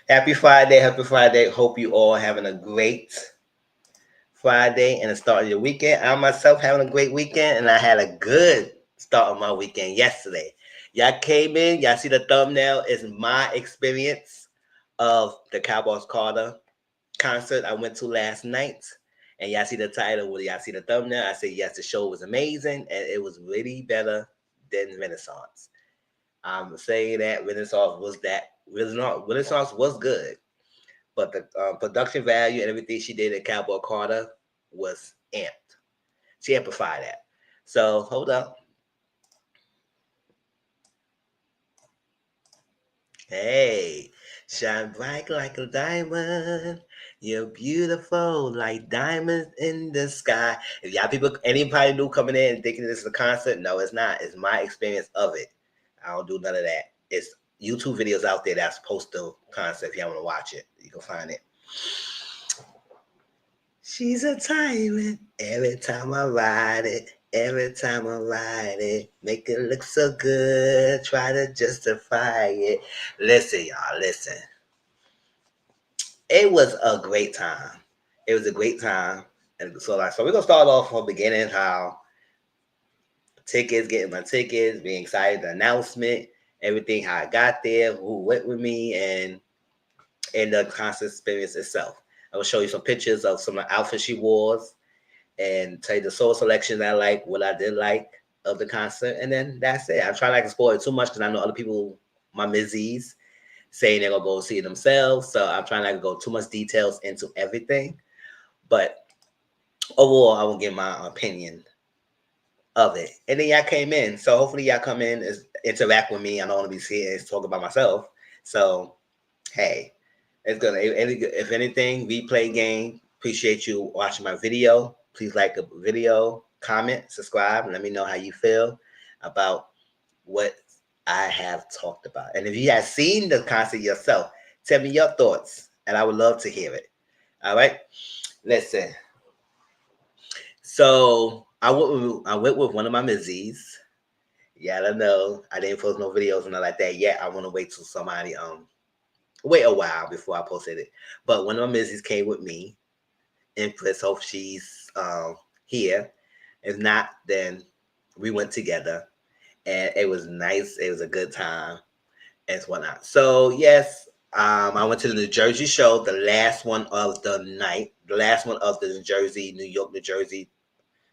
Happy Friday. Happy Friday. Hope you all having a great Friday and the start of your weekend. I myself having a great weekend, and I had a good start of my weekend yesterday. Y'all came in, y'all see the thumbnail. It's my experience of the Cowboys Carter concert I went to last night. And y'all see the title, well, y'all see the thumbnail. I said, yes, the show was amazing, and it was really better than Renaissance. I'm saying that Renaissance was good, but the production value and everything she did at Cowboy Carter was amped. She amplified that. So hold up. Hey, shine bright like a diamond. You're beautiful like diamonds in the sky. If y'all people, anybody new coming in and thinking this is a concert, no, it's not. It's my experience of it. I don't do none of that. It's YouTube videos out there that's post the concert. If y'all want to watch it, you can find it. She's a tyrant every time I ride it. Every time I ride it, make it look so good. Try to justify it. Listen, y'all, listen. It was a great time. It was a great time. And so we're gonna start off from the beginning, how tickets, getting my tickets, being excited, the announcement, everything, how I got there, who went with me, and the concert experience itself. I will show you some pictures of some of the outfits she wore and tell you the soul selection I like, what I did like of the concert, and then that's it. I'm trying not to spoil it too much because I know other people, my Mizzle's, saying they're gonna go see it themselves. So I'm trying not to go too much details into everything. But overall, I will give my opinion of it. And then y'all came in. So hopefully y'all come in and interact with me. I don't want to be sitting and talk about myself. So hey, it's gonna if anything, replay game. Appreciate you watching my video. Please like the video, comment, subscribe, and let me know how you feel about what I have talked about. And if you have seen the concert yourself, tell me your thoughts, and I would love to hear it. All right, listen. So I went with one of my Mizzle's. Yeah, I don't know. I didn't post no videos and nothing like that yet. I want to wait till somebody wait a while before I posted it. But one of my Mizzle's came with me. Empress, hope she's here. If not, then we went together, and it was nice. It was a good time and whatnot. So yes, I went to the New Jersey show, the last one of the night, the last one of the New York, New Jersey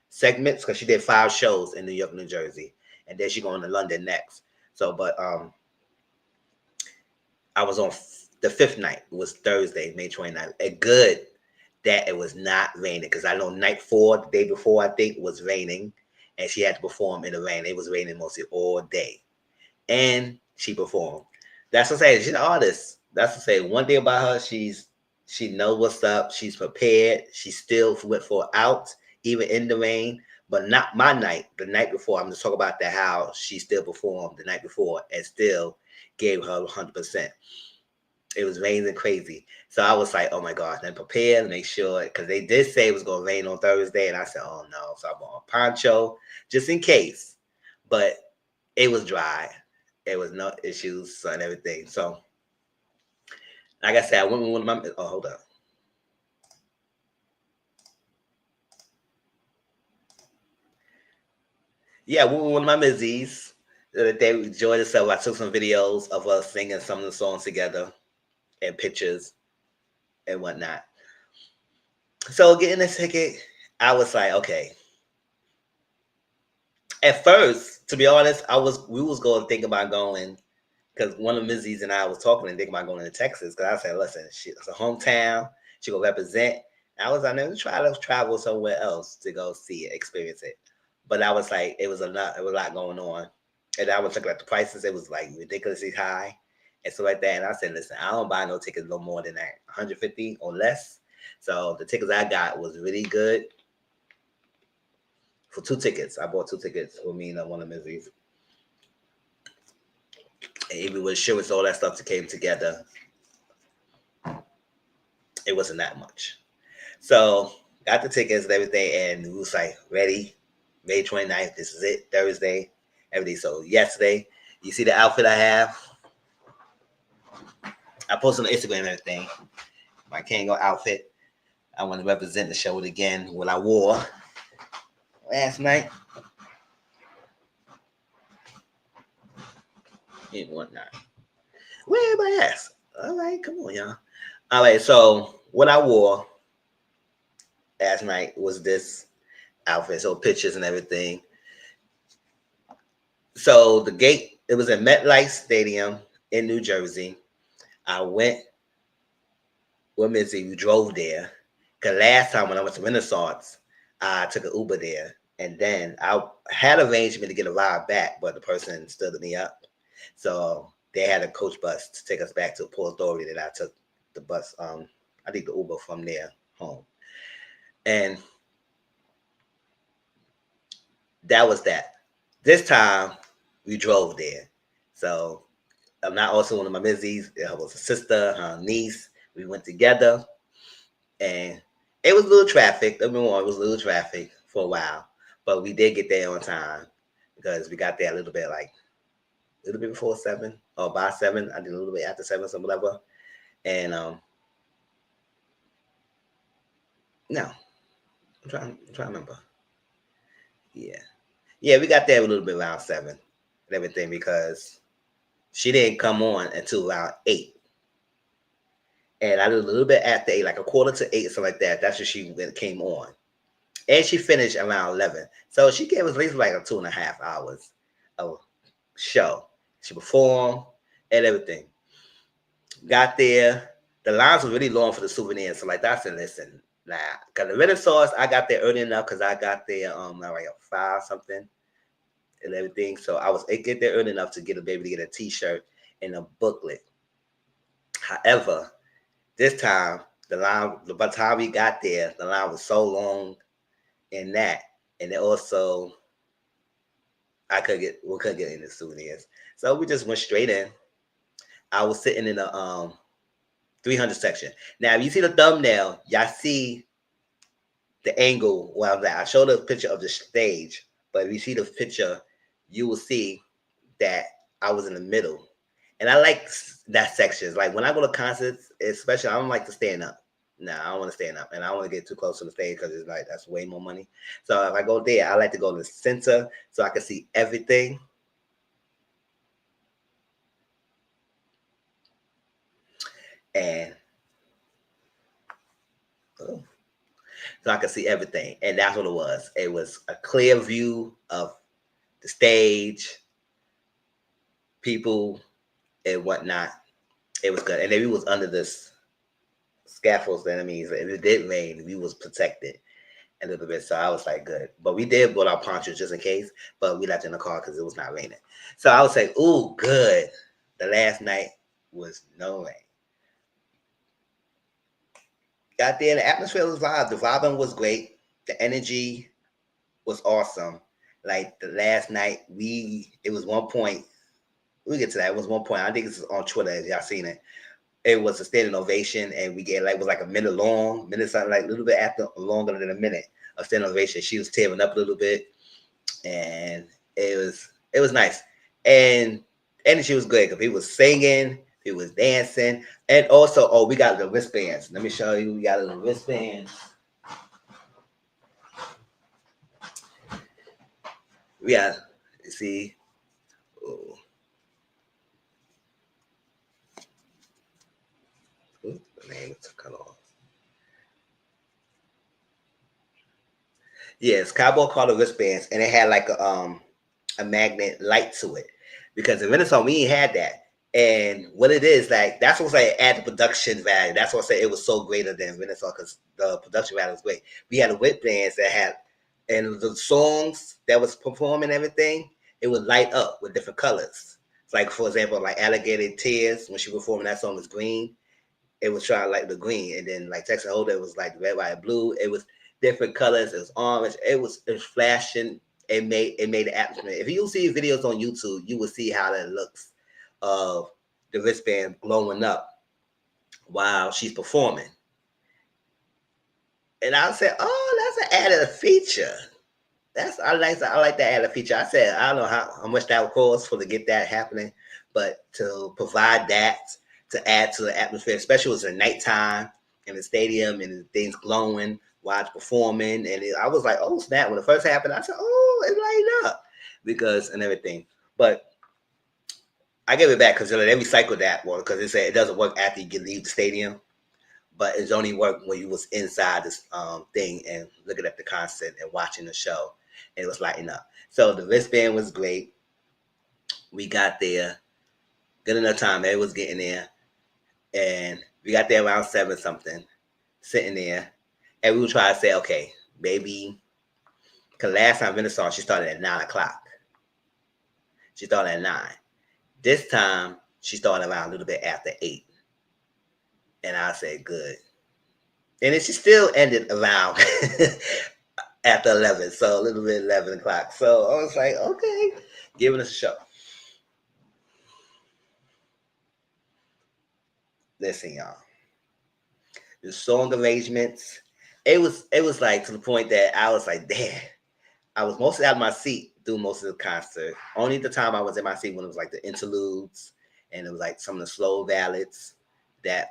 segments, because she did 5 shows in New York, New Jersey, and then she going to London next. So, but I was on the 5th night. It was Thursday, May 29th. And good that it was not raining, because I know night 4, the day before, I think, was raining, and she had to perform in the rain. It was raining mostly all day, and she performed. That's what I say. She's an artist. That's what I say. One thing about her, she knows what's up. She's prepared. She still went for out, even in the rain. But not my night. The night before, I'm just talking about the how she still performed the night before and still gave her 100%. It was raining crazy. So I was like, oh my gosh, and prepare and make sure, because they did say it was going to rain on Thursday. And I said, oh no. So I bought a poncho just in case. But it was dry. It was no issues and everything. So, like I said, I went with one of my, oh, hold up. Yeah, I went with one of my Mizzle's. They enjoyed themselves. I took some videos of us singing some of the songs together and pictures and whatnot. So getting the ticket, I was like, okay. At first, to be honest, we was going to think about going, because one of Mizzle's and I was talking and thinking about going to Texas, because I said, listen, it's a hometown. She going to represent. I was like, let's try to travel somewhere else to go see it, experience it. But I was like, it was a lot going on. And I was looking at the prices. It was like ridiculously high and stuff like that. And I said, listen, I don't buy no tickets no more than that, 150 or less. So the tickets I got was really good. For 2 tickets, I bought 2 tickets for me and one of Mizzle's. And even with insurance, all that stuff that came together, it wasn't that much. So got the tickets and everything, and we was like, ready, May 29th, this is it, Thursday, everything. So yesterday, you see the outfit I have? I posted on Instagram and everything. My Kango outfit. I want to represent the show again. What I wore last night and whatnot. Where everybody at? All right, come on, y'all. All right, so what I wore last night was this outfit. So pictures and everything. So the gate, it was at MetLife Stadium in New Jersey. I went with Missy. We drove there. Cause last time when I went to Renaissance, I took an Uber there, and then I had arrangement to get a ride back, but the person stood me up. So they had a coach bus to take us back to Port Authority. That I took the bus. I think the Uber from there home, and that was that. This time we drove there. So I'm not also one of my Mizzies. It was a sister, her niece. We went together, and it was a little traffic. Don't get me wrong, it was a little traffic for a while, but we did get there on time because we got there a little bit before 7 or by 7. I did a little bit after 7, some whatever. And no, I'm trying to remember. Yeah, yeah, we got there a little bit around 7 and everything because she didn't come on until around 8. And I did a little bit after 8, like a quarter to 8, something like that. That's when she came on. And she finished around 11. So she gave us at least like a 2.5 hours of show. She performed and everything. Got there. The lines were really long for the souvenirs. So like that, I said, listen, nah. Because the Renaissance, I got there early enough because I got there like 5 something and everything. So I get there early enough to get a baby to get a t-shirt and a booklet. However, this time by the time we got there, the line was so long in that. And then also we couldn't get any souvenirs. So we just went straight in. I was sitting in the 300 section. Now, if you see the thumbnail, y'all see the angle where I was at. I showed a picture of the stage, but if you see the picture, you will see that I was in the middle. And I like that section. Like when I go to concerts, especially, I don't like to stand up. No, I don't want to stand up, and I don't want to get too close to the stage because it's like that's way more money. So if I go there, I like to go to the center so I can see everything. And so I could see everything. And that's what it was. It was a clear view of the stage, people, and whatnot. It was good. And then we was under this scaffolds. That means if it did rain, we was protected a little bit. So I was like, good. But we did put our ponchos just in case, but we left in the car because it was not raining. So I was like, ooh, good. The last night was no rain. Got there, the atmosphere was live. The vibing was great. The energy was awesome. Like the last night, it was one point. We'll get to that. It was one point. I think it's on Twitter. If y'all seen it, it was a standing ovation, and we get like it was like a minute long, minute something like a little bit after longer than a minute of standing ovation. She was tearing up a little bit, and it was nice, and energy was good because he was singing, he was dancing, and also we got the wristbands. Let me show you. We got the wristbands. Yeah, you see. Oh. The name is cut off. Yes, Cowboy called the wristbands, and it had like a magnet light to it because in Renaissance we ain't had that. And what it is like that's what I add the production value. That's what I say it was so greater than Renaissance because the production value was great. We had the wristbands that had and the songs that was performing everything, it would light up with different colors. It's like for example, like Alligator Tears when she performing that song was green it was trying like the green, and then like Texas Hold'em was like red, white, blue. It was different colors. It was orange. It was flashing. It made the atmosphere. If you see videos on YouTube, you will see how that looks of the wristband glowing up while she's performing. And I said, "Oh, that's an added feature. I like that added feature." I said, "I don't know how much that would cost for to get that happening, but to provide that to add to the atmosphere, especially it was at nighttime in the stadium and the things glowing while it's performing. And I was like, oh snap! When it first happened, I said, oh, it lighted up because and everything. But I gave it back because they recycled that one because it said it doesn't work after you leave the stadium, but it's only work when you was inside this thing and looking at the concert and watching the show, and it was lighting up. So the wristband was great. We got there good enough time. It was getting there, and we got there around 7 something, sitting there, and we were trying to say, okay, maybe because last time Renaissance she started at 9 o'clock. She started at 9. This time she started around a little bit after 8. And I said, good. And then she still ended around after 11. So a little bit 11 o'clock. So I was like, okay, giving us a show. Listen, y'all. The song arrangements, it was like to the point that I was like, damn. I was mostly out of my seat through most of the concert. Only the time I was in my seat when it was like the interludes and it was like some of the slow ballads that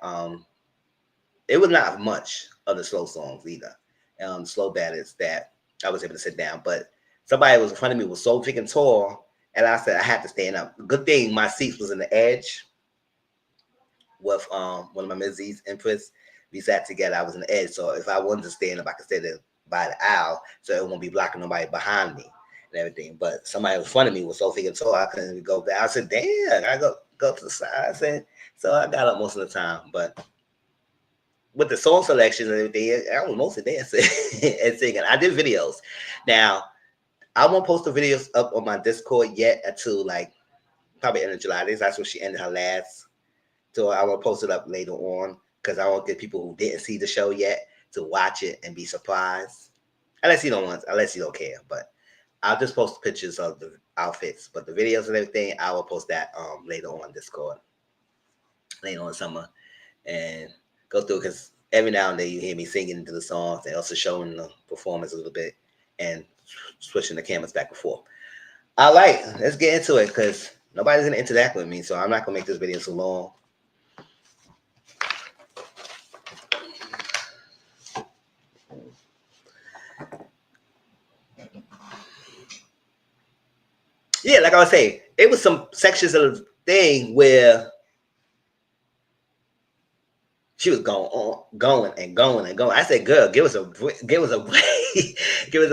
it was not much of the slow songs either. Slow ballads that I was able to sit down. But somebody was in front of me was so freaking tall, and I said I had to stand up. Good thing my seats was in the edge with one of my Mizzle'S Empress. We sat together. I was in the edge, so if I wanted to stand up, I could stand there by the aisle, so it won't be blocking nobody behind me and everything. But somebody in front of me was so freaking tall, I couldn't even go back. I said, "Damn, I go to the side." I said, so I got up most of the time, but with the song selections and everything, I was mostly dancing and singing. I did videos. Now, I won't post the videos up on my Discord yet until like probably end of July. That's when she ended her last. So I will post it up later on because I want to get people who didn't see the show yet to watch it and be surprised. Unless you don't care. But I'll just post pictures of the outfits. But the videos and everything, I will post that later on Discord. Later on summer. And go through because every now and then you hear me singing into the songs and also showing the performance a little bit and switching the cameras back and forth. All right, let's get into it because nobody's gonna interact with me, so I'm not gonna make this video too long. Yeah, like I was saying, it was some sections of the thing where she was going and going and going. I said, "Girl, give us a break, give us a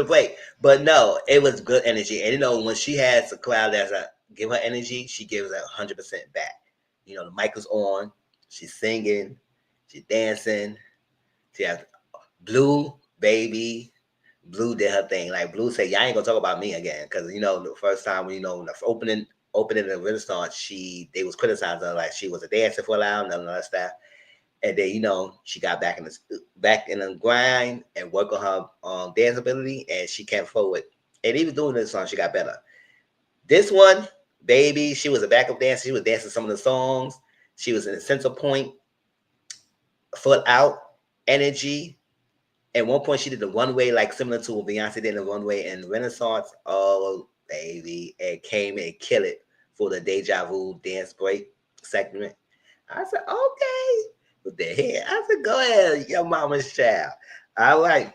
break." But no, it was good energy. And when she has a crowd that's give her energy, she gives it 100% back. The mic was on, she's singing, she's dancing. She has Blue, baby. Blue did her thing. Like Blue said, "Y'all ain't gonna talk about me again," because the first time the opening the Renaissance, they was criticizing her like she was a dancer for a while, none of that stuff. And then she got back in the grind and work on her dance ability, and she came forward. And even doing this song, she got better. This one, baby, she was a backup dancer. She was dancing some of the songs. She was in the center point, foot out, energy. At one point, she did the one way, like similar to what Beyonce did in the one way in Renaissance. Oh, baby, and came and killed it for the Deja Vu dance break segment. I said, okay. With the hair, I said, go ahead, your mama's child. All right.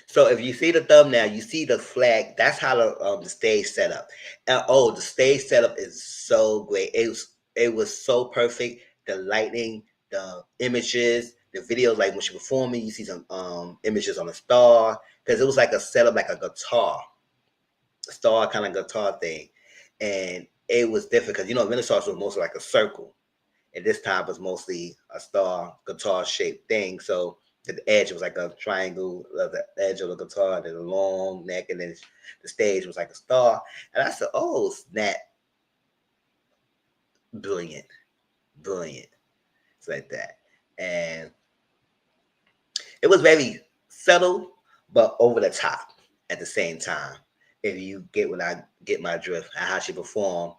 So if you see the thumbnail, you see the flag. That's how the stage set up. And the stage setup is so great. It was so perfect. The lighting, the images, the videos. Like when she performing, you see some images on the star because it was like a setup, like a guitar, star kind of guitar thing, and it was different because Renaissance was mostly like a circle, and this time was mostly a star guitar shaped thing. So at the edge it was like a triangle of the edge of the guitar, and then a long neck, and then the stage was like a star. And I said, "Oh snap! Brilliant, brilliant!" It's like that, and it was very subtle but over the top at the same time. If you get when I get my drift, and how she performed,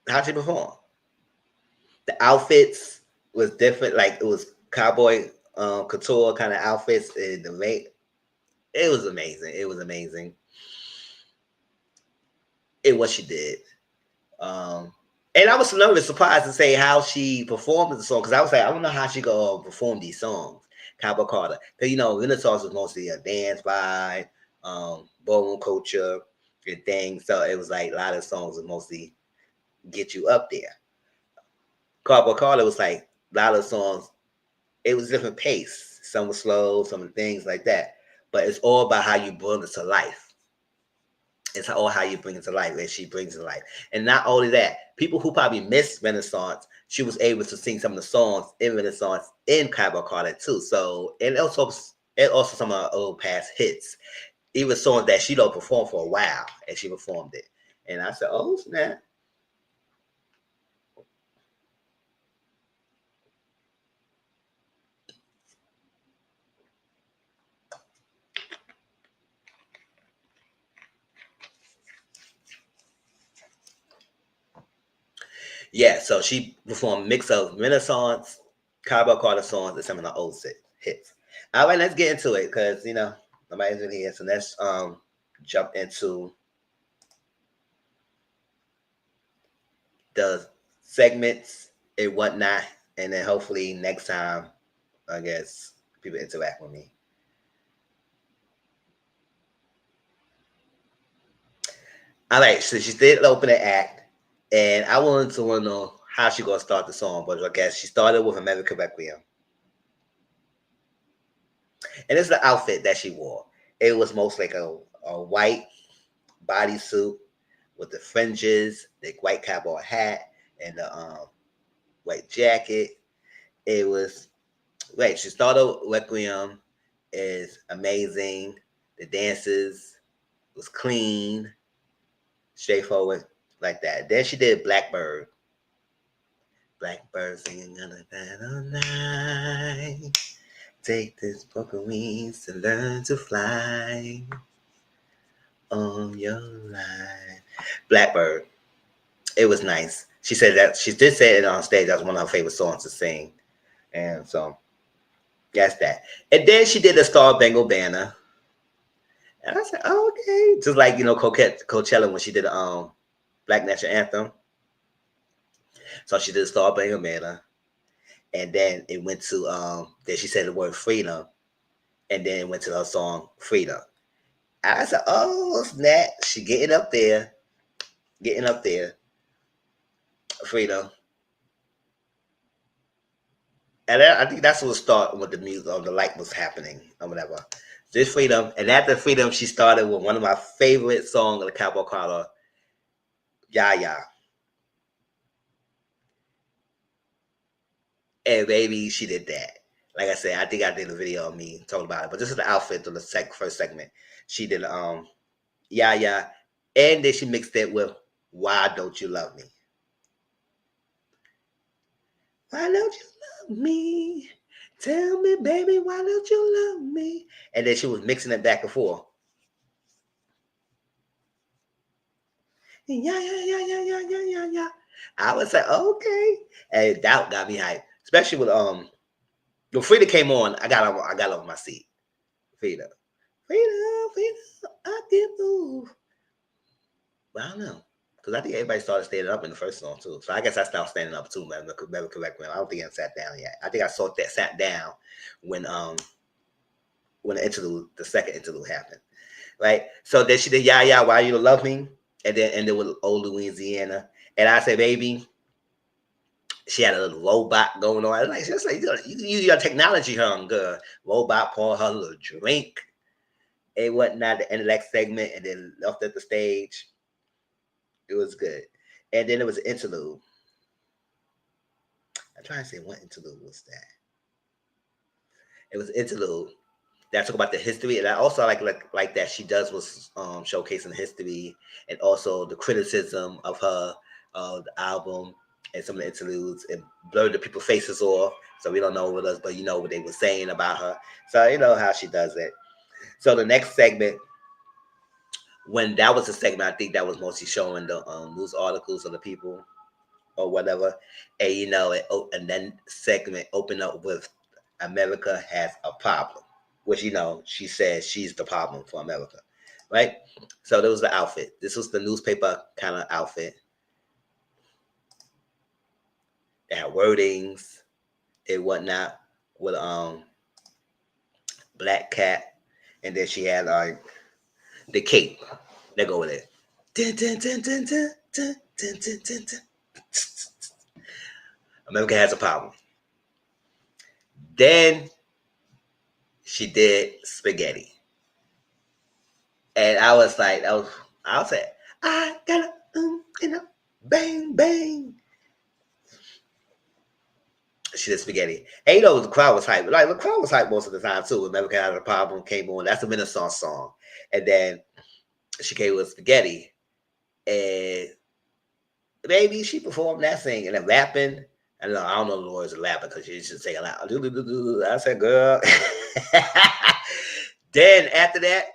the outfits was different. Like it was cowboy couture kind of outfits, and the It was amazing. It was amazing. It what she did. Um, and I was a little bit surprised to say how she performed the song because I was like, I don't know how she gonna perform these songs, Cowboy Carter. Because Renaissance was mostly a dance vibe, ballroom culture, and things. So it was like a lot of songs was mostly get you up there. Cowboy Carter was like a lot of songs. It was different pace. Some were slow, some things like that. But it's all about how you bring it to life. It's all how you bring it to life, and she brings it to life. And not only that, people who probably missed Renaissance, she was able to sing some of the songs in Renaissance in Cowboy Carter too. So, and also some of her old past hits, even songs that she don't perform for a while, and she performed it. And I said, oh snap. Yeah, so she performed a mix of Renaissance, Cowboy Carter songs, and some of the old hits. All right, let's get into it because nobody's really here. So let's jump into the segments and whatnot, and then hopefully next time, I guess people interact with me. All right, so she did open the act, and I wanted to want to know how she gonna start the song, but I guess she started with American Requiem, and it's the outfit that she wore. It was most like a white bodysuit with the fringes, the white cowboy hat, and the white jacket. It was right. She started Requiem is amazing. The dances was clean, straightforward, like that. Then she did Blackbird. Blackbird singing on a battle night. Take this broken wings to learn to fly on your line. Blackbird. It was nice. She said that she did say it on stage. That was one of her favorite songs to sing. And so that's that. And then she did the Star Bengal Banner. And I said, oh, okay. Just like, Coachella when she did Black National Anthem. So she did Star Bengal Banner. And then it went to then she said the word freedom. And then it went to her song Freedom. And I said, oh snap. She getting up there. Freedom. And I think that's what started with the music or the light was happening or whatever. This freedom, and after freedom, she started with one of my favorite songs of the Cowboy Carter, "Ya Ya." And baby, she did that. Like I said, I think I did a video of me talking about it. But this is the outfit of the first segment. She did "Ya Ya," and then she mixed it with "Why Don't You Love Me." Why don't you love me? Tell me, baby, why don't you love me? And then she was mixing it back and forth. Yeah, yeah, yeah, yeah, yeah, yeah, yeah, yeah. I was like, okay. And that got me hyped. Especially with when Frida came on, I got off my seat. Frida. Frida, Frida, I can move. But I don't know. Because I think everybody started standing up in the first song too. So I guess I started standing up too, man. Remember correctly. I don't think I sat down yet. I think I saw that sat down when the second interlude happened. Right? So then she did Yeah Yeah, Why You Love Me, and then ended with Old Louisiana. And I said, baby, she had a little robot going on. Like just like you use your technology, huh, girl. Robot pouring her little drink and whatnot. The end of that segment, and then left at the stage. It was good. And then it was an interlude. I'm trying to say what interlude was that. It was an interlude that talk about the history, and I also like that she does was showcasing history and also the criticism of her the album and some of the interludes and blurred the people's faces off, so we don't know what us, but you know what they were saying about her. So you know how she does it. So the next segment, when that was the segment, I think that was mostly showing the news articles of the people or whatever, and and then segment opened up with America has a problem. which she says she's the problem for America, right? So there was the outfit. This was the newspaper kind of outfit. It had wordings and whatnot with black cat, and then she had like the cape. They go with it. Dun, dun, dun, dun, dun, dun, dun, dun, dun, dun. America has a problem. Then she did spaghetti, and I was like, I was like, I gotta, bang bang. She did spaghetti. And the crowd was hype. Like the crowd was hype most of the time too. America had a problem came on. That's a Renaissance song, and then she came with spaghetti, and maybe she performed that thing and then rapping. I don't know the words of rapping because she just saying loud. I said, girl. Then after that,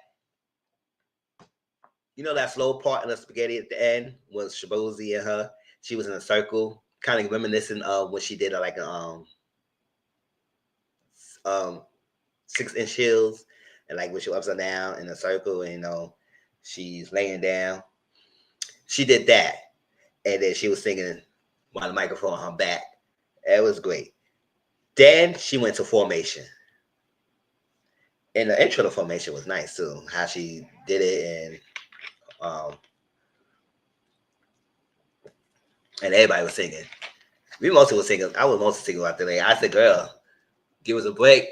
that slow part in the spaghetti at the end was Shabozy and her. She was in a circle, kind of reminiscent of when she did like a um 6-inch heels, and like when she was upside down in a circle, and she's laying down. She did that, and then she was singing while the microphone on her back. It was great. Then she went to formation, and the intro to formation was nice too. How she did it, and everybody was singing. We mostly was singing. I was mostly singing out there. I said, "Girl, give us a break."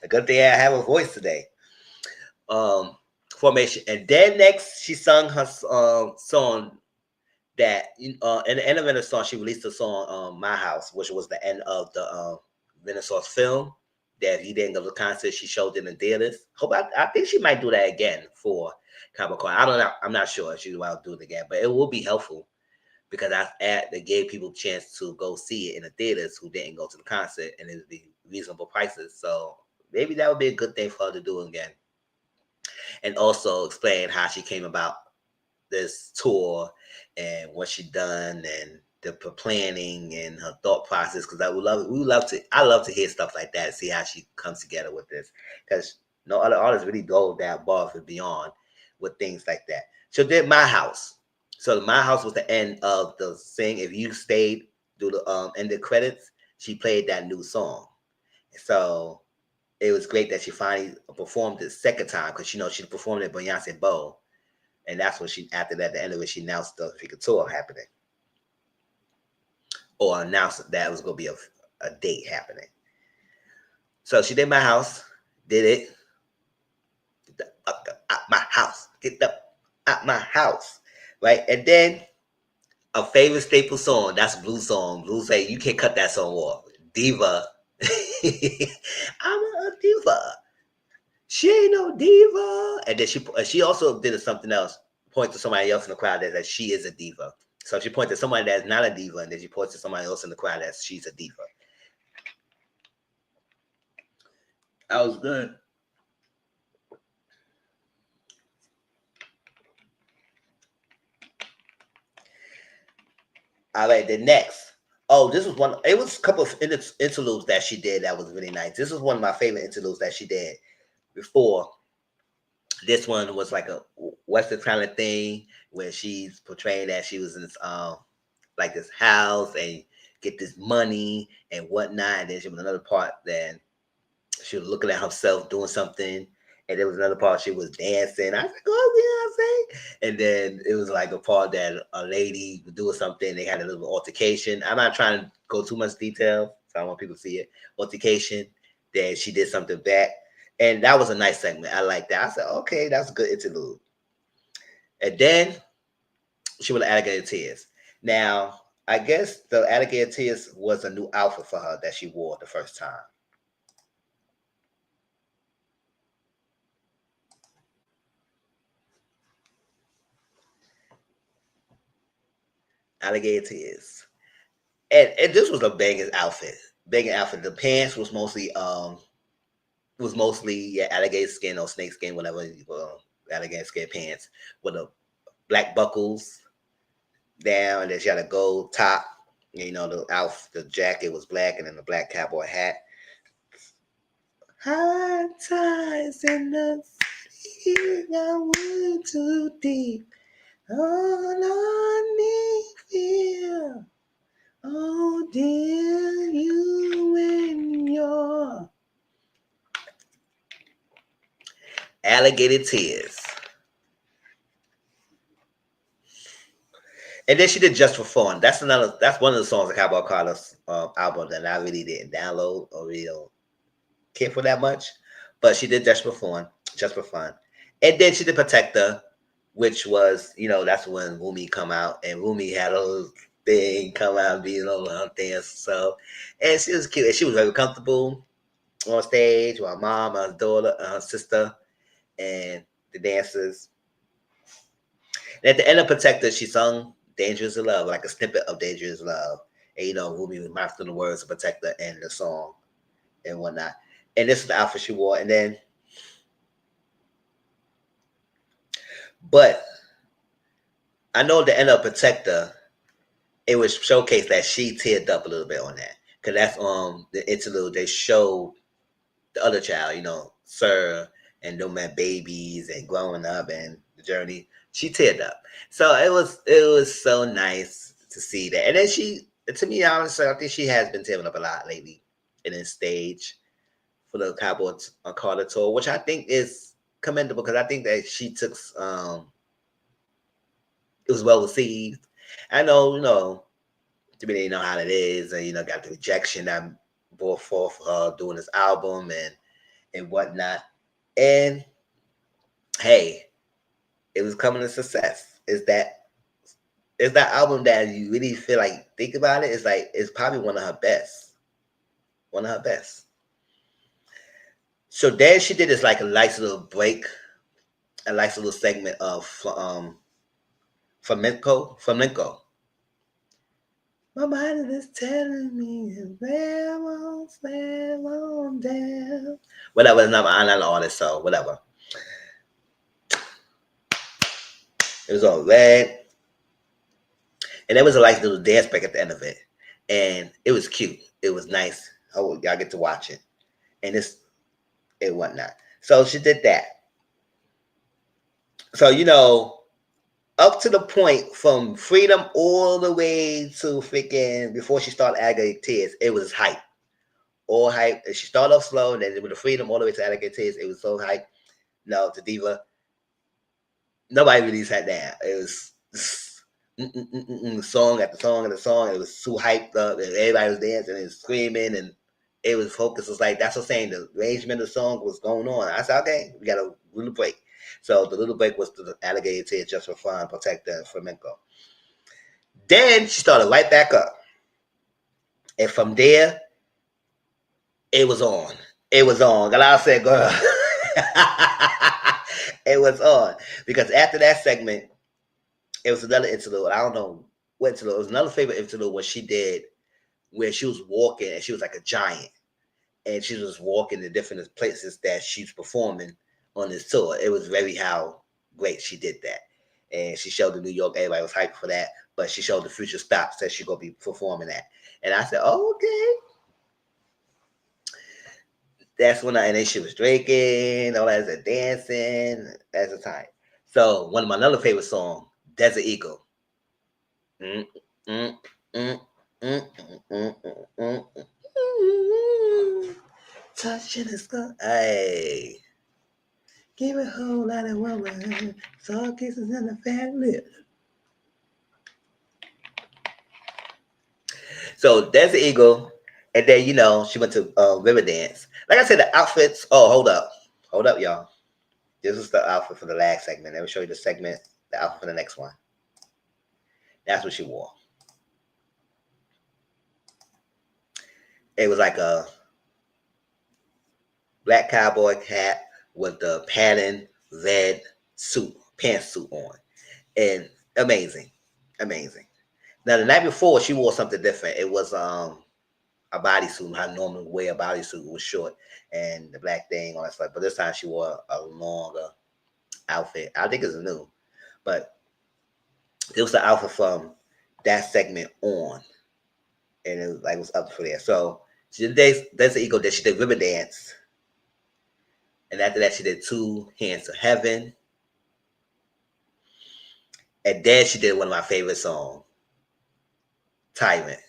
A good thing I have a voice today. Formation, and then next she sung her song that in the end of the song she released the song "My House," which was the end of the Renaissance film. That he didn't go to the concert, she showed in the theaters. I think she might do that again for Comic Con. I don't know. I'm not sure if she will do it again, but it will be helpful because they gave people a chance to go see it in the theaters who didn't go to the concert, and it would be reasonable prices. So maybe that would be a good thing for her to do again, and also explain how she came about this tour and what she done and the planning and her thought process. Because I love to hear stuff like that, see how she comes together with this, because no other artists really go that above and beyond with things like that. So did My House. So My House was the end of the thing. If you stayed through the end of credits, she played that new song. So it was great that she finally performed it second time, because she performed it Beyonce Bowl. And that's when after that, the end of it, she announced the Fika tour happening. Or announced that it was going to be a date happening. So she did My House, did it. Get the fuck up out my house. Get the out my house. Right? And then a favorite staple song, that's Blue song. Blue say, you can't cut that song off. Diva. I'm a diva. She ain't no diva. And then she also did something else. Point to somebody else in the crowd that she is a diva. So she pointed to somebody that's not a diva, and then she points to somebody else in the crowd that she's a diva. That was good. All right, the next. Oh, this was one. It was a couple of interludes that she did that was really nice. This was one of my favorite interludes that she did before. This one was like a Western kind of thing where she's portraying that she was in this like this house and get this money and whatnot. And then she was another part then she was looking at herself doing something. And there was another part she was dancing. I was like, oh, Beyonce. And then it was like a part that a lady was doing something. They had a little altercation. I'm not trying to go too much detail, so I want people to see it. Altercation. Then she did something back. And that was a nice segment. I like that. I said, okay, that's a good interlude. And then she went to Alligator Tears. Now, I guess the Alligator Tears was a new outfit for her that she wore the first time. Alligator Tears. And this was a banging outfit. Banging outfit. The pants was mostly alligator skin or snake skin, whatever, alligator skin pants with the black buckles down, and then she had a gold top. The jacket was black, and then the black cowboy hat. High tides in the sea, I went too deep. All I need feel. Oh dear, you and your alligator tears. And then she did Just for Fun. That's another. That's one of the songs of Cowboy Carter's album that I really didn't download or really don't care for that much. But she did Just for Fun. Just for Fun. And then she did Protector, which was, that's when Rumi come out, and Rumi had a little thing come out being a little dance. So, and she was cute, and she was very comfortable on stage with her mom, her daughter, her sister, and the dancers. And at the end of Protector, she sung Dangerous Love, like a snippet of Dangerous Love. And Rumi was mastering the words of Protector and the song and whatnot. And this is the outfit she wore. And then, but I know at the end of Protector, it was showcased that she teared up a little bit on that. Because that's the interlude. They showed the other child, Sir, and them had babies and growing up and the journey. She teared up. So it was so nice to see that. And then to me, honestly, I think she has been tearing up a lot lately in this stage for the Cowboy Carter tour, which I think is commendable because I think that she took it was well received. I know, to me they know how it is, and got the rejection that brought forth doing this album and whatnot. And hey, it was coming to success. Is that album that you really feel like think about it? It's probably one of her best. One of her best. So then she did this like a nice little break, a nice little segment of flamenco. My mind is telling me slam on down. Whatever, I'm not an artist, so whatever. It was all red. And there was a nice little dance break at the end of it. And it was cute. It was nice. Oh, y'all get to watch it. And whatnot. So she did that. So, up to the point from Freedom all the way to freaking before she started Alligator Tears, it was hype. All hype. And she started off slow, and then with the Freedom all the way to Alligator Tears, it was so hype. No, to Diva. Nobody really sat down. It was song after song after song. It was so hyped up, and everybody was dancing and screaming, and it was focused. It was like, that's what I'm saying. The arrangement of the song was going on. I said, okay, we got a little break. So the little break was the Alligator Tears, Just for Fun, Protector, and Flamenco. Then she started right back up. And from there, it was on. It was on. And I said, girl, it was on. Because after that segment, it was another interlude. I don't know what interlude. It was another favorite interlude when she did, where she was walking and she was like a giant. And she was walking to different places that she's performing on this tour. It was very how great she did that. And she showed the New York, everybody was hyped for that. But she showed the future stops that she's going to be performing at. And I said, oh, okay. That's when and then she was drinking, all that, dancing at the time. So one of my other favorite songs, Desert Eagle. Mm, mm, mm, mm, mm, mm, mm. Touching the sky. Hey. Give a whole lot of woman. Saw kisses in the fat lips. So there's the Eagle. And then, she went to River Dance. Like I said, the outfits. Oh, hold up. Hold up, y'all. This is the outfit for the last segment. Let me show you the outfit for the next one. That's what she wore. It was like a black cowboy hat with the patterned red pantsuit on. And amazing. Now the night before she wore something different. It was a bodysuit. How normally wear a bodysuit was short and the black thing, all that stuff. But this time she wore a longer outfit. I think it's new. But it was the outfit from that segment on. And it was up for there. So she did Desert Eagle, then she did River Dance. And after that, she did Two Hands to Heaven. And then she did one of my favorite songs, Tyrant.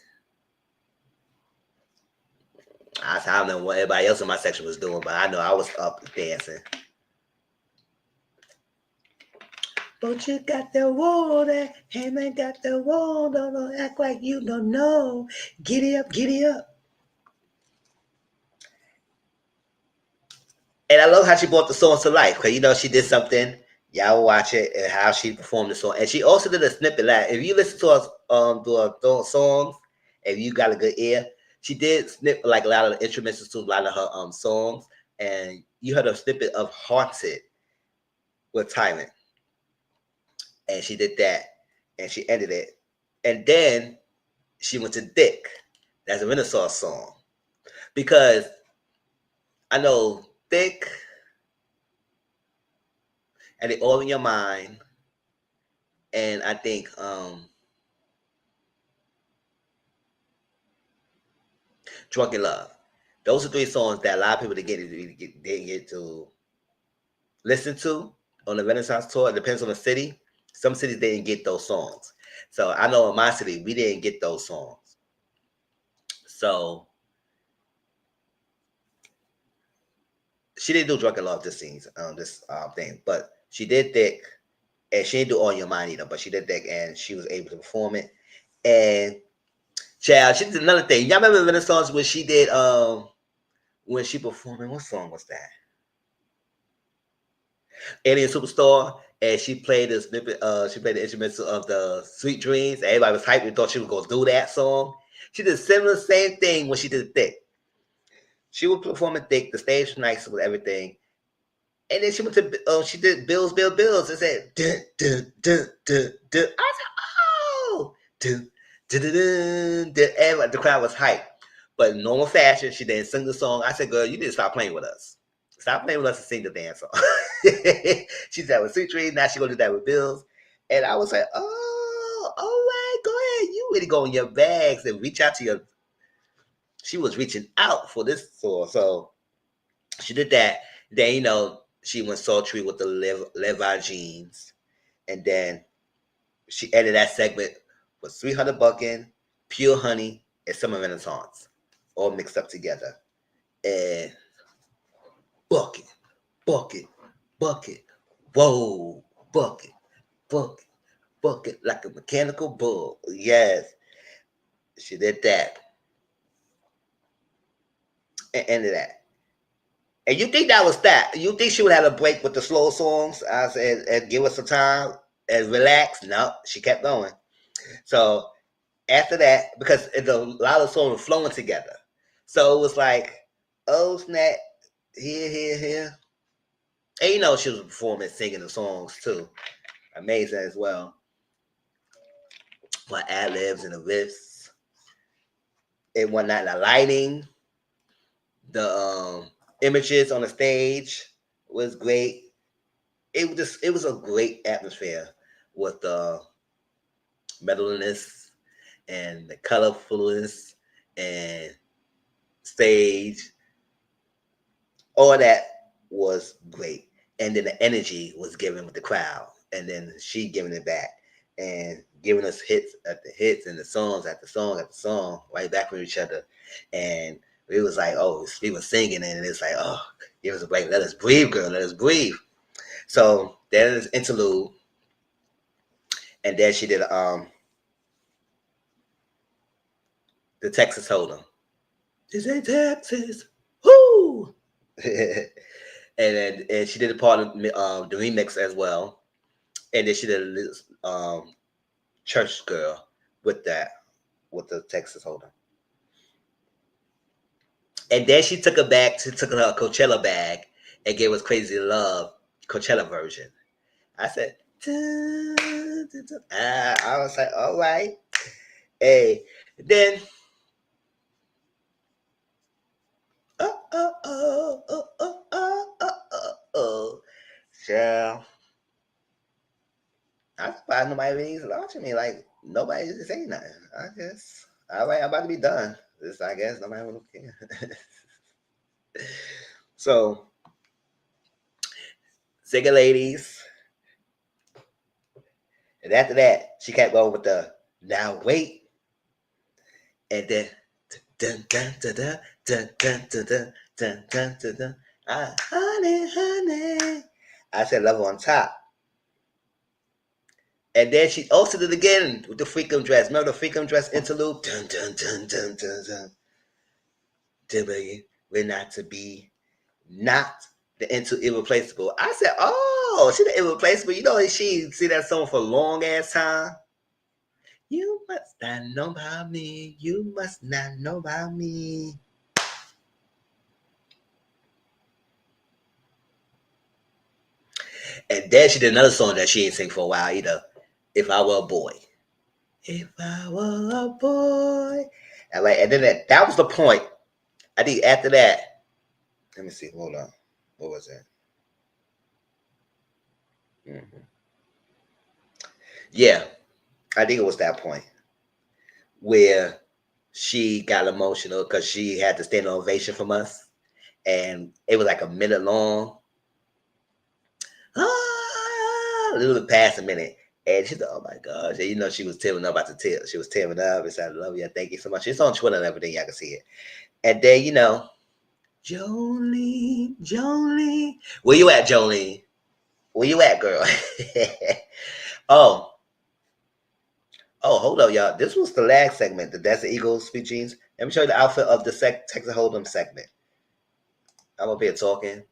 I don't know what everybody else in my section was doing, but I know I was up dancing. But you got the water, hey man got the water, don't act like you don't know. Giddy up, giddy up. And I love how she brought the song to life, because you know she did something. Y'all watch it and how she performed the song. And she also did a snippet. Like if you listen to her songs, if you got a good ear, she did snip like a lot of the instruments to a lot of her songs. And you heard a snippet of Haunted with Tyrant. And she did that. And she ended it. And then she went to Dick. That's a Renaissance song. Because I know Thick and It All in Your Mind. And I think Drunk in Love. Those are three songs that a lot of people didn't get to listen to on the Renaissance tour. It depends on the city. Some cities didn't get those songs. So I know in my city, we didn't get those songs. So she didn't do Drunk in Love this thing, but she did Thick, and she didn't do All Your Mind either, but she did Thick, and she was able to perform it. And child, she did another thing. Y'all remember Renaissance when she did when she performed? What song was that? Alien Superstar, and she played the snippet. She played the instruments of the Sweet Dreams. Everybody was hyped and thought she was gonna do that song. She did similar same thing when she did Thick. She was performing Thick. The stage was nice with everything, and then she went to she did Bills, Bill, Bills, and said dun dun dun dun dun. I said, oh, dun dun dun dun. Dun. Everybody, the crowd was hyped, but in normal fashion, she didn't sing the song. I said, girl, you need to stop playing with us. Stop playing with us and sing the dance song. She said with Sweet Dreams, now she gonna do that with Bills. And I was like, oh, all right, go ahead. You really go in your bags and reach out to your. She was reaching out for this tour. So she did that. Then, you know, she went sultry with the Levi jeans. And then she ended that segment with 300 Bucking, Pure Honey, and Summer Renaissance, all mixed up together. And bucket, bucket, bucket, whoa, bucket, bucket, bucket, like a mechanical bull. Yes, she did that. And ended that. And you think that was that? You think she would have a break with the slow songs and give us some time and relax? No, she kept going. So after that, because a lot of songs were flowing together, so it was like, oh snap, here, here, here. And you know she was performing, singing the songs too, amazing as well. My ad libs and the riffs and whatnot, the lighting, the images on the stage was great. It was a great atmosphere with the metalness and the colorfulness and stage. All that was great. And then the energy was given with the crowd. And then she giving it back and giving us hits at the hits and the songs at the song at the song right back from each other. And it was like, oh, we were singing and it's like, oh, give us a break. Let us breathe, girl. Let us breathe. So then there's interlude. And then she did the Texas Hold'em. This ain't Texas. Whoo! and she did a part of the remix as well. And then she did a Church Girl with the Texas Hold'em. And then she took her Coachella bag and gave us Crazy Love Coachella version. I said, dun, dun, dun. I was like, all right. Hey, then child. I'm surprised nobody really is watching me. Like nobody's saying nothing. I guess all right, I'm about to be done. This I guess nobody will care. So Single ladies. And after that, she kept going with the now wait. And then dun dun dun dun dun dun dun dun dun dun dun dun. Honey, honey. I said love on top. And then she also did it again with the freakum dress. Remember the freakum dress interlude? Dun dun dun dun dun dun. We're not to be not the into irreplaceable. I said, oh, she the irreplaceable. You know, she see that song for a long ass time. You must not know about me. You must not know about me. And then she did another song that she ain't sing for a while either. If I Were a Boy. If I were a boy. And then that was the point. I think after that, let me see. Hold on. What was that? Mm-hmm. Yeah, I think it was that point where she got emotional because she had to stand ovation from us, and it was like a minute long, a little bit past a minute. And she said, "Oh my gosh!" And you know, she was tearing up about to tear. She was tearing up and said, "I love you. Thank you so much." It's on Twitter and everything. Y'all can see it. And then you know, Jolene, Jolene, where you at, Jolene? Where you at, girl? oh, oh, hold up, y'all. This was the last segment, the Desert Eagles Sweet Jeans. Let me show you the outfit of the Texas Hold'em segment. I'm up here talking.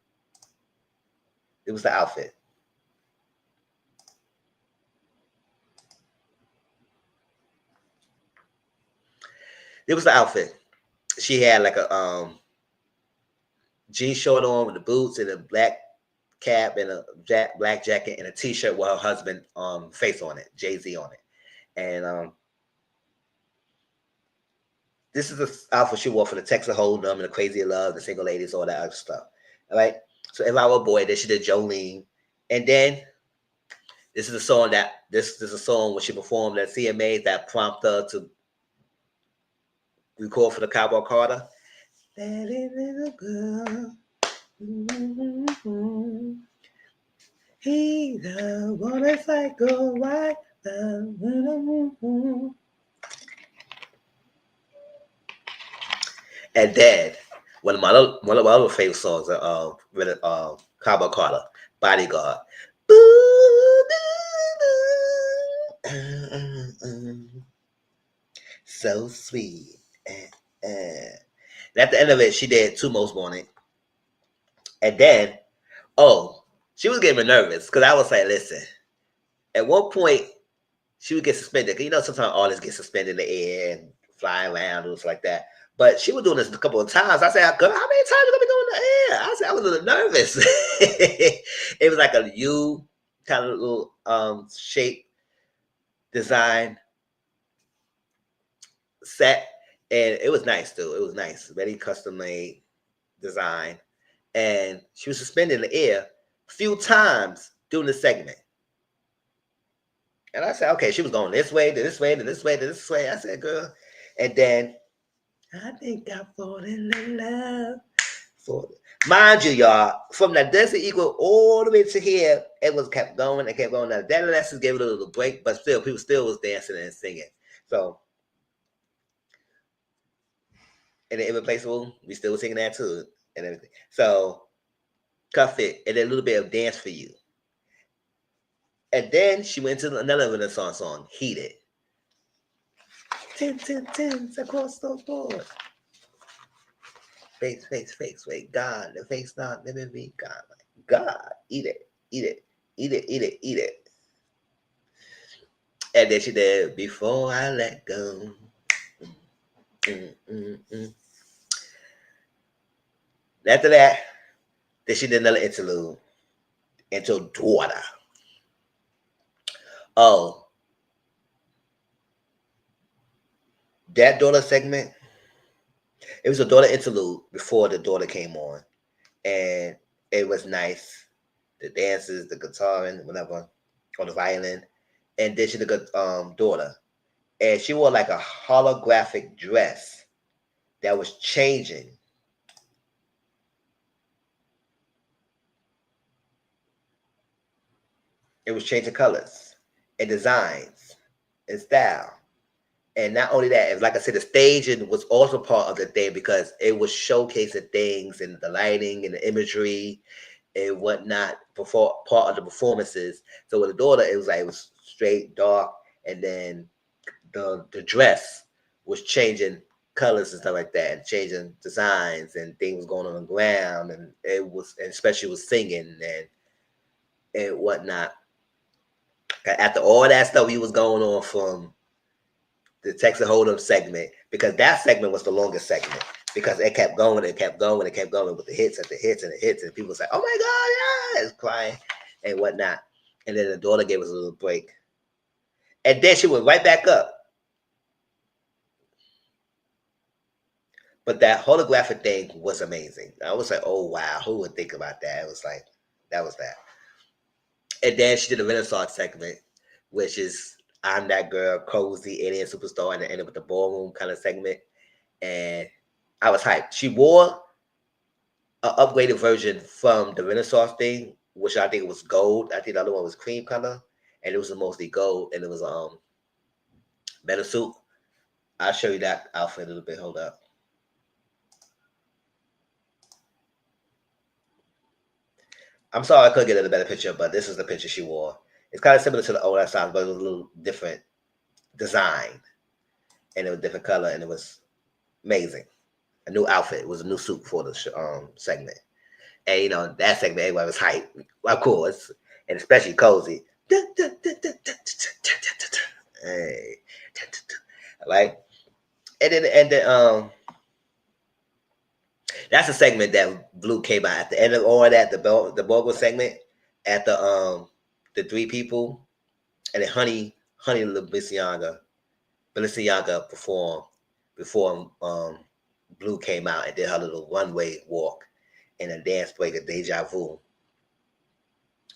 It was the outfit. It was the outfit. She had like a jean short on with the boots and a black cap and a black jacket and a t-shirt with her husband face on it, Jay-Z on it. And this is the outfit she wore for the Texas Hold'em and the Crazy Love, the Single Ladies, all that other stuff. All right. So if I were a boy, then she did Jolene. And then this is a song that this is a song where she performed at CMA that prompted her to record for the Cowboy Carter. That little girl. Mm-hmm. He's a motorcycle ride. Mm-hmm. And then one of my other favorite songs, Cowboy Carter, Bodyguard. So sweet. And at the end of it, she did Two Most Wanted. And then, oh, she was getting me nervous because I was like, listen, at one point, she would get suspended. You know, sometimes artists get suspended in the air and fly around and stuff like that. But she was doing this a couple of times. I said, girl, how many times you gonna be doing the air? I said, I was a little nervous. It was like a U kind of little shape design set. And it was nice too. It was nice. Very custom made design. And she was suspended in the air a few times during the segment. And I said, okay, she was going this way, to this way, to this way, to this way. I said, girl. And then I think I fall in love. Mind you, y'all, from that Desert Eagle all the way to here, it was kept going and kept going. Now, that lesson gave it a little break, but still, people still was dancing and singing. So, in the Irreplaceable, we still was singing that too and everything. So, Cuff It, and a little bit of Dance for You. And then she went to another Renaissance song, Heated. 10, 10, 10s across the board. Face, face, face, wait, God, the face not living me, God. God, eat it, eat it, eat it, eat it, eat it. And then she did Before I Let Go. After that, then she did another interlude into Daughter. Oh, that Daughter segment, it was a Daughter interlude before the Daughter came on. And it was nice. The dances, the guitar, and whatever, or the violin. And then she did Daughter. And she wore like a holographic dress that was changing. It was changing colors and designs and style. And not only that, it, like I said, the staging was also part of the thing because it was showcasing things and the lighting and the imagery and whatnot before part of the performances. So with the daughter, it was straight dark, and then the dress was changing colors and stuff like that, and changing designs and things going on the ground, and it was, and especially with singing and whatnot. After all that stuff, we was going on from the Texas Hold'em segment, because that segment was the longest segment because it kept going, it kept going, it kept going with the hits and the hits and the hits, and people was like, "Oh my God, yeah!" It's crying and whatnot. And then the daughter gave us a little break, and then she went right back up. But that holographic thing was amazing. I was like, "Oh wow, who would think about that?" It was like that was that. And then she did a Renaissance segment, which is I'm that girl, cozy alien superstar, and it ended with the ballroom kind of segment. And I was hyped. She wore an upgraded version from the Renaissance thing, which I think was gold. I think the other one was cream color, and it was mostly gold, and it was metal suit. I'll show you that outfit a little bit. Hold up. I'm sorry I couldn't get a better picture, but this is the picture she wore. It's kind of similar to the old songs, but it was a little different design, and it was different color, and it was amazing. A new outfit. It was a new suit for the segment. And you know, that segment, everybody was hyped, of course, and especially cozy. Hey, like, and then that's a segment that Blue came out at the end of all that, the Bogle segment, at the three people, and then Honey Balenciaga performed before Blue came out and did her little runway walk and a dance break, a deja vu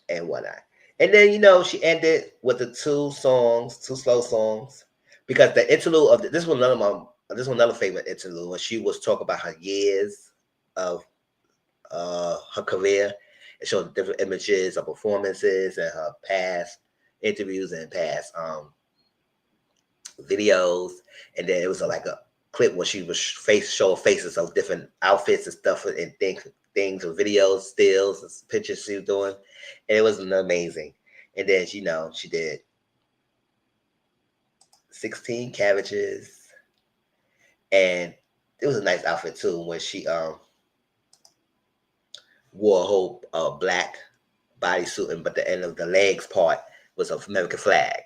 and whatnot. And then, you know, she ended with the two slow songs, because the interlude of this was another favorite interlude when she was talking about her years of her career and showed different images of performances and her past interviews and past videos. And then it was like a clip where she was showing faces of different outfits and stuff and things or videos, stills, and pictures she was doing. And it was amazing. And then, you know, she did 16 cabbages. And it was a nice outfit too when she wore a whole black bodysuit, and but the end of the legs part was an American flag.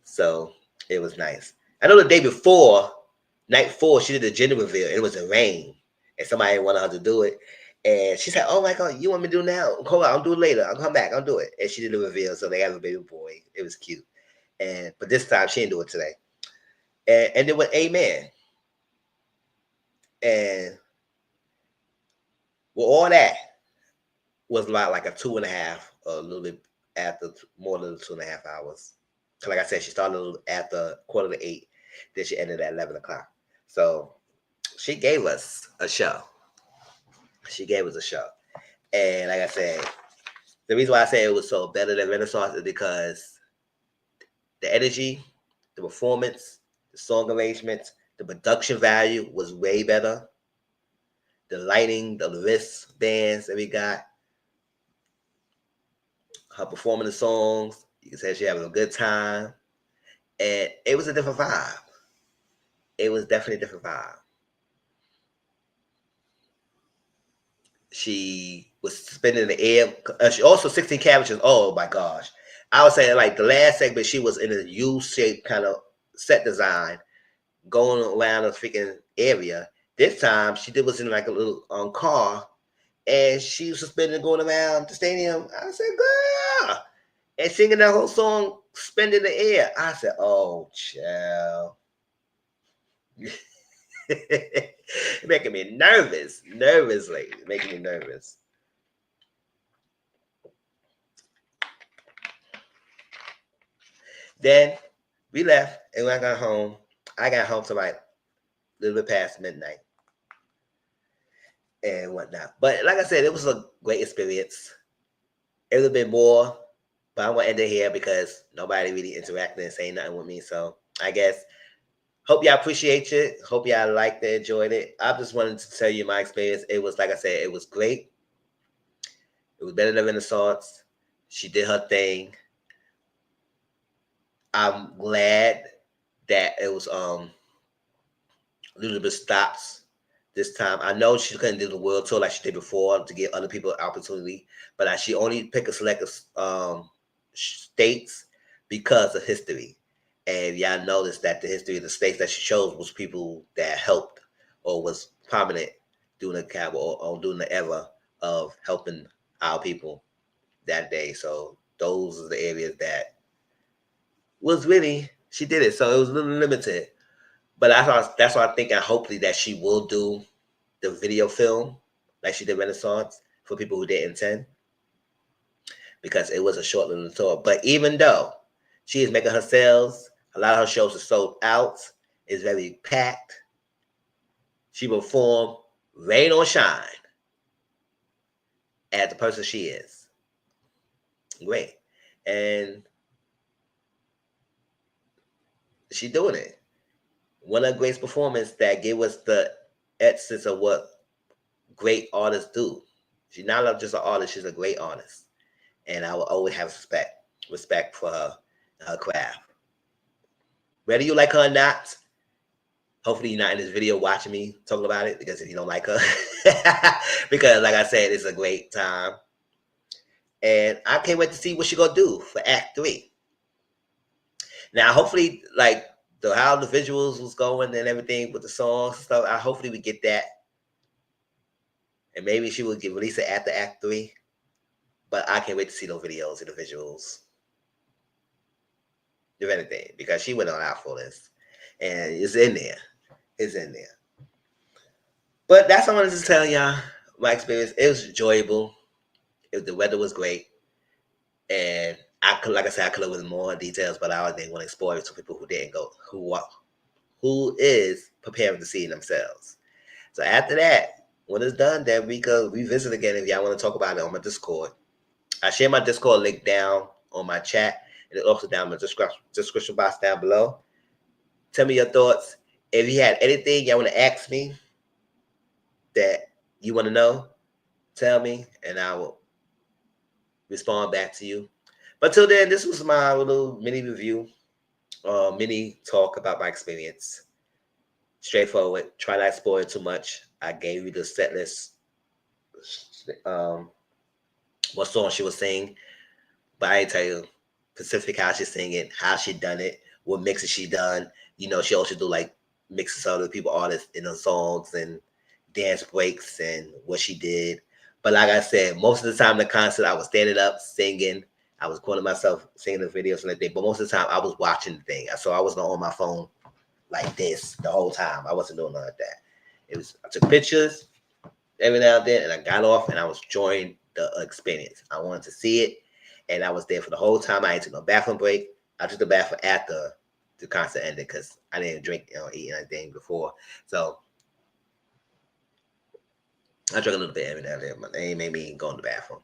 So it was nice. I know the day before, night 4, she did a gender reveal. And it was in rain, and somebody wanted her to do it. And she said, "Oh my God, you want me to do it now? Hold on, I'll do it later. I'll come back. I'll do it." And she did the reveal, so they have a baby boy. It was cute. And but this time she didn't do it today. And then with Amen, and with all that was like a 2.5, a little bit after, more than 2.5 hours. Like I said, she started a little after 7:45. Then she ended at 11 o'clock. So she gave us a show. She gave us a show. And like I said, the reason why I say it was so better than Renaissance is because the energy, the performance, the song arrangements, the production value was way better. The lighting, the wristbands that we got, her performing the songs, you can say she having a good time. And it was a different vibe. It was definitely a different vibe. She was spinning in the air. She also 16 cabbages. Oh my gosh. I was saying, like, the last segment, she was in a U-shaped kind of set design going around a freaking area. This time she was in like a little car, and she was spinning going around the stadium. I said, "Girl," and singing that whole song, "Spin in the Air." I said, "Oh, child." Making me nervous, making me nervous. Then we left, and when I got home to like a little bit past midnight and whatnot. But like I said, it was a great experience. A little bit more But I'm gonna end it here because nobody really interacted and saying nothing with me. So I guess hope y'all appreciate it. Hope y'all liked it, enjoyed it. I just wanted to tell you my experience. It was, like I said, it was great. It was better than Renaissance. She did her thing. I'm glad that it was a little bit stops this time. I know she couldn't do the world tour like she did before to give other people an opportunity, but she only picked a select states because of history. And y'all noticed that the history of the states that she chose was people that helped or was prominent during the cowboy or during the era of helping our people that day. So those are the areas that was really she did it. So it was a little limited. But that's why I think and hopefully that she will do the video film like she did Renaissance for people who didn't attend because it was a short little tour. But even though she is making her sales, a lot of her shows are sold out, it's very packed. She performed rain or shine as the person she is. Great. And she's doing it. One of the greatest performances that gave us the essence of what great artists do. She's not just an artist, she's a great artist. And I will always have respect for her and her craft. Whether you like her or not, hopefully you're not in this video watching me talking about it, because if you don't like her, because like I said, it's a great time. And I can't wait to see what she's gonna do for Act 3. Now, hopefully, like how the visuals was going and everything with the songs and stuff, hopefully we get that. And maybe she will release it after Act 3. But I can't wait to see those videos and the visuals. If anything, because she went on out for this. And it's in there. It's in there. But that's what I wanted to tell y'all. My experience. It was enjoyable. The weather was great. And like I said, I could have with more details, but I didn't want to spoil it to people who didn't go, who is preparing to see themselves. So after that, when it's done, then we could revisit again if y'all want to talk about it on my Discord. I share my Discord link down on my chat, and it's also down in the description box down below. Tell me your thoughts. If you had anything y'all want to ask me that you want to know, tell me, and I will respond back to you. But till then, this was my little mini review, mini talk about my experience. Straightforward. Try not to spoil too much. I gave you the set list, what song she was singing, but I didn't tell you specific how she's singing, how she done it, what mixes she done. You know, she also do like mixes of other people, artists in the songs and dance breaks and what she did. But like I said, most of the time in the concert, I was standing up singing. I was recording myself singing the videos and everything. But most of the time, I was watching the thing. So I wasn't on my phone like this the whole time. I wasn't doing none of that. I took pictures every now and then, and I got off and I was enjoying the experience. I wanted to see it, and I was there for the whole time. I didn't take no bathroom break. I took the bathroom after the concert ended because I didn't drink or eat anything before. So I drank a little bit every now and then, but they made me go in the bathroom.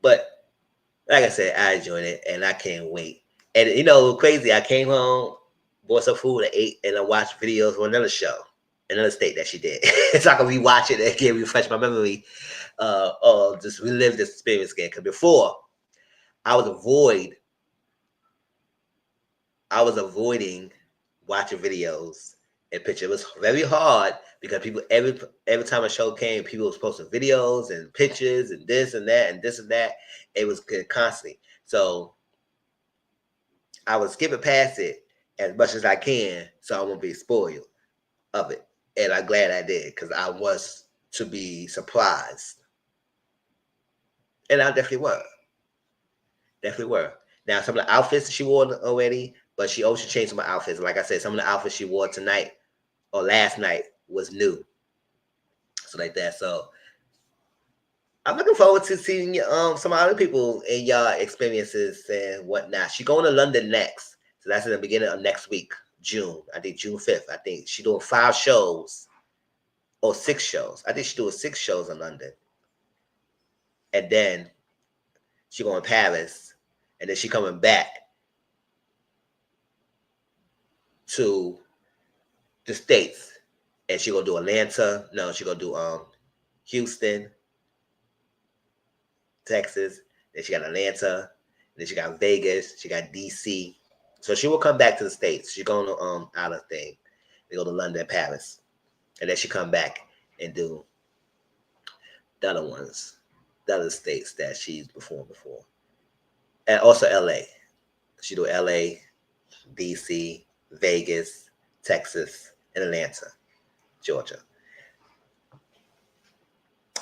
But like I said, I enjoyed it, and I can't wait. And you know, crazy, I came home, bought some food, and ate, and I watched videos for another show, another state that she did. So I can rewatch it and again, refresh my memory, or just relive this experience again. Because before, I was avoiding watching videos and pictures. It was very hard because people every time a show came, people was posting videos and pictures and this and that and this and that. It was constantly. So I was skipping past it as much as I can, so I won't be spoiled of it. And I'm glad I did, because I was to be surprised, and I definitely were. Definitely were. Now, some of the outfits she wore already, but she also changed some outfits. Like I said, some of the outfits she wore tonight or last night was new. So like that. So I'm looking forward to seeing some other people in y'all experiences and whatnot. She going to London next. So that's in the beginning of next week, June. I think June 5th. I think she doing 5 shows or 6 shows. I think she doing 6 shows in London. And then she going to Paris. and then she coming back to the States, and she gonna do Atlanta. No, she gonna do Houston, Texas. Then she got Atlanta. Then she got Vegas. She got DC. So she will come back to the States. She going to out of thing. They go to London, Paris, and then she come back and do the other ones, the other states that she's performed before, and also LA. She do LA, DC, Vegas, Texas, and Atlanta, Georgia.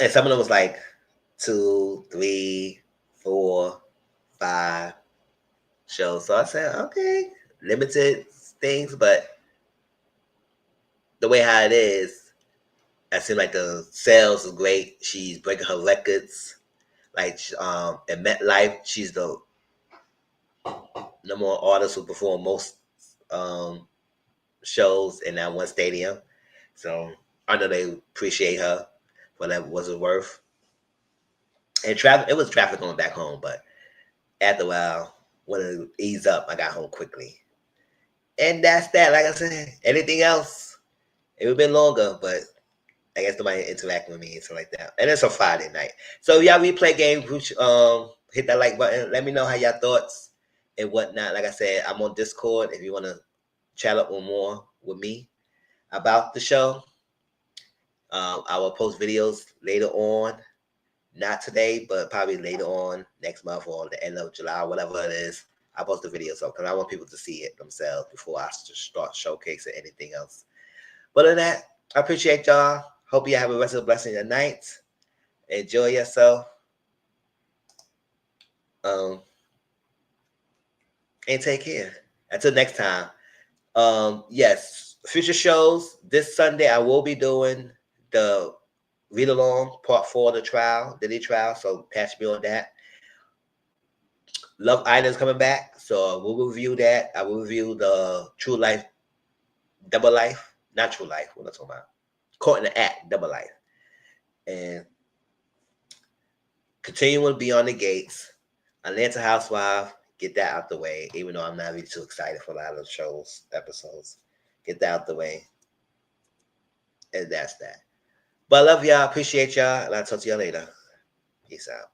And some of them was like 2, 3, 4, 5 shows. So I said, okay, limited things, but the way how it is, I seem like the sales is great. She's breaking her records. Like in MetLife, she's the number one artist who performed most um, shows in that one stadium. So I know they appreciate her for that was it worth. And traffic, it was traffic going back home, but after a while, when it eased up, I got home quickly. And that's that. Like I said, anything else, it would have been longer, but I guess nobody interacting with me and stuff like that. And it's a Friday night. So y'all replay games, hit that like button. Let me know how y'all thoughts and whatnot. Like I said, I'm on Discord if you want to chat up more with me about the show. I will post videos later on. Not today, but probably later on next month or the end of July, whatever it is. I'll post the videos up because I want people to see it themselves before I start showcasing anything else. But other than that, I appreciate y'all. Hope you have a rest of the blessing of your night. Enjoy yourself. And take care. Until next time. Yes, future shows. This Sunday I will be doing the read along part 4 of the trial, Diddy trial. So catch me on that. Love Island's coming back, so we'll review that. I will review the True Life, Double Life, not True Life. What am I talking about? Caught in the Act, Double Life, and continuing Beyond the Gates, Atlanta Housewife. Get that out the way. Even though I'm not really too excited for a lot of the shows episodes, get that out the way, and that's that. But I love y'all. Appreciate y'all, and I'll talk to y'all later. Peace out.